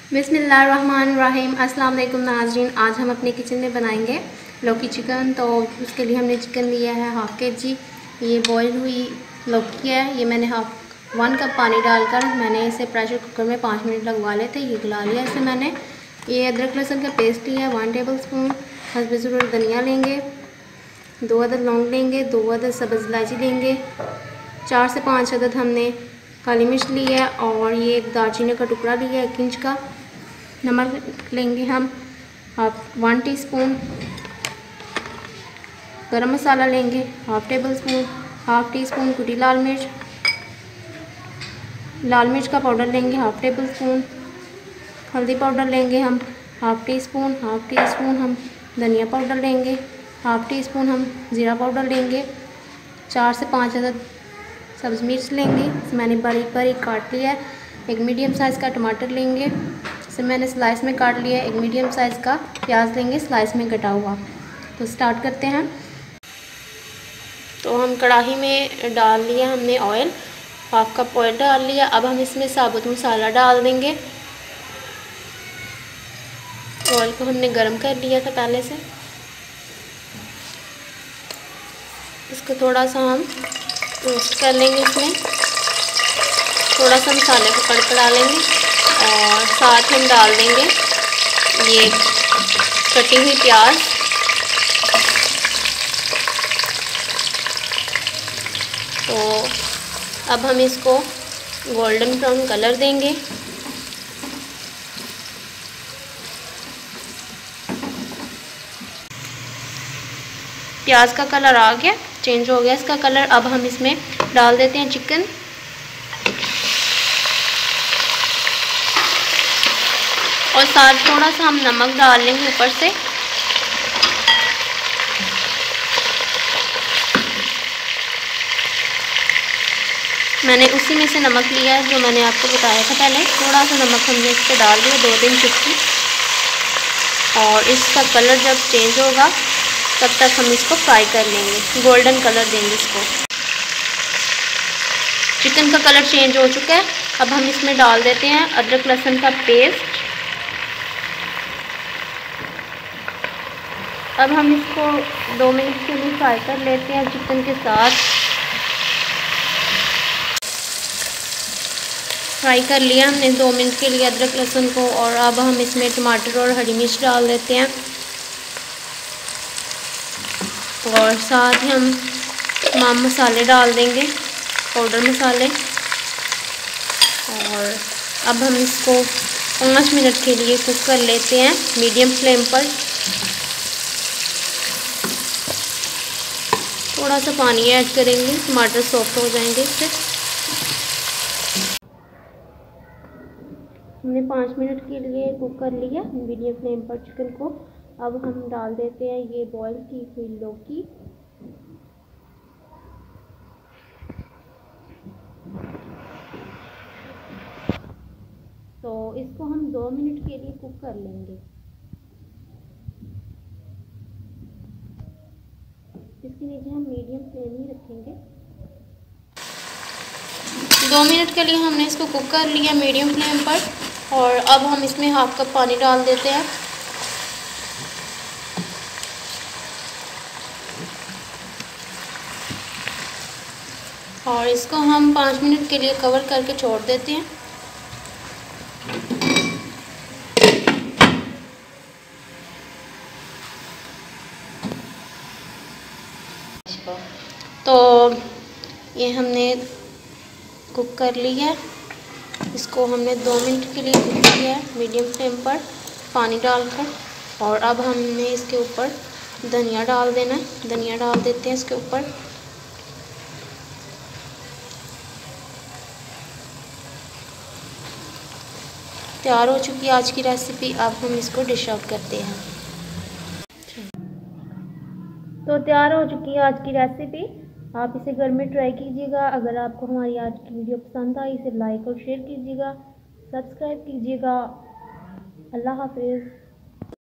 बिस्मिल्लाहिर्रहमानिर्रहीम। अस्सलाम वालेकुम नाज़रीन। आज हम अपने किचन में बनाएंगे लौकी चिकन। तो उसके लिए हमने चिकन लिया है हाफ़ kg। ये बॉयल हुई लौकी है। ये मैंने 1 कप पानी डालकर मैंने इसे प्रेशर कुकर में 5 मिनट लगवा लिए थे। ये गला लिया इसे मैंने। ये अदरक लहसुन का पेस्ट लिया 1 टेबल स्पून। हस्ब ज़रूरत धनिया लेंगे, 2 अदद लौंग लेंगे, 2 अदद सब्ज़ इलायची लेंगे, 4 से 5 अदद हमने काली मिर्च ली है और ये एक दालचीनी का टुकड़ा लिया है 1 इंच का। नमक लेंगे हम 1 टीस्पून। गरम मसाला लेंगे 1/2 टेबल स्पून। 1/2 टीस्पून कुटी लाल मिर्च का पाउडर लेंगे 1/2 टेबल स्पून। हल्दी पाउडर लेंगे हम 1/2 टीस्पून। 1/2 टीस्पून हम धनिया पाउडर लेंगे। 1/2 टीस्पून हम ज़ीरा पाउडर लेंगे। 4 से 5 अदद सब्ज़ मिर्च लेंगे, इसे मैंने बारीक बारीक काट लिया है। एक मीडियम साइज़ का टमाटर लेंगे, इसे मैंने स्लाइस में काट लिया है। एक मीडियम साइज़ का प्याज लेंगे स्लाइस में कटा हुआ। तो स्टार्ट करते हैं। तो हम कढ़ाई में डाल लिया हमने ऑयल, 1/2 कप ऑयल डाल लिया। अब हम इसमें साबुत मसाला डाल देंगे। ऑयल को हमने गर्म कर लिया था पहले से। इसको थोड़ा सा हम रोस्ट कर लेंगे। इसमें थोड़ा सा मसाले को कड़कड़ा लेंगे और साथ हम डाल देंगे ये कटी हुई प्याज। तो अब हम इसको गोल्डन ब्राउन कलर देंगे। प्याज का कलर आ गया, चेंज हो गया इसका कलर। अब हम इसमें डाल देते हैं चिकन। और साथ थोड़ा सा हम नमक डाल लेंगे ऊपर से। मैंने उसी में से नमक लिया है जो मैंने आपको बताया था पहले। थोड़ा सा नमक हमने इस पर डाल दिया, 2-3 चुटकी। और इसका कलर जब चेंज होगा तब तक हम इसको फ्राई कर लेंगे, गोल्डन कलर देंगे इसको। चिकन का कलर चेंज हो चुका है। अब हम इसमें डाल देते हैं अदरक लहसुन का पेस्ट। अब हम इसको 2 मिनट के लिए फ्राई कर लेते हैं चिकन के साथ। फ्राई कर लिया हमने 2 मिनट के लिए अदरक लहसुन को। और अब हम इसमें टमाटर और हरी मिर्च डाल देते हैं और साथ ही हम तमाम मसाले डाल देंगे, पाउडर मसाले। और अब हम इसको 5 मिनट के लिए कुक कर लेते हैं मीडियम फ्लेम पर। थोड़ा सा पानी ऐड करेंगे, टमाटर सॉफ्ट हो जाएंगे इससे। हमने 5 मिनट के लिए कुक कर लिया मीडियम फ्लेम पर चिकन को। अब हम डाल देते हैं ये बॉईल की हुई लौकी। तो इसको हम 2 मिनट के लिए कुक कर लेंगे। इसके नीचे हम मीडियम फ्लेम ही रखेंगे। 2 मिनट के लिए हमने इसको कुक कर लिया मीडियम फ्लेम पर। और अब हम इसमें 1/2 कप पानी डाल देते हैं। और इसको हम 5 मिनट के लिए कवर करके छोड़ देते हैं। तो ये हमने कुक कर लिया है। इसको हमने 2 मिनट के लिए कुक किया है मीडियम फ्लेम पर पानी डालकर। और अब हमने इसके ऊपर धनिया डाल देना है। धनिया डाल देते हैं इसके ऊपर। तैयार हो चुकी है आज की रेसिपी। अब हम इसको डिश आउट करते हैं। तो तैयार हो चुकी है आज की रेसिपी। आप इसे घर में ट्राई कीजिएगा। अगर आपको हमारी आज की वीडियो पसंद आई, इसे लाइक और शेयर कीजिएगा, सब्सक्राइब कीजिएगा। अल्लाह हाफिज़।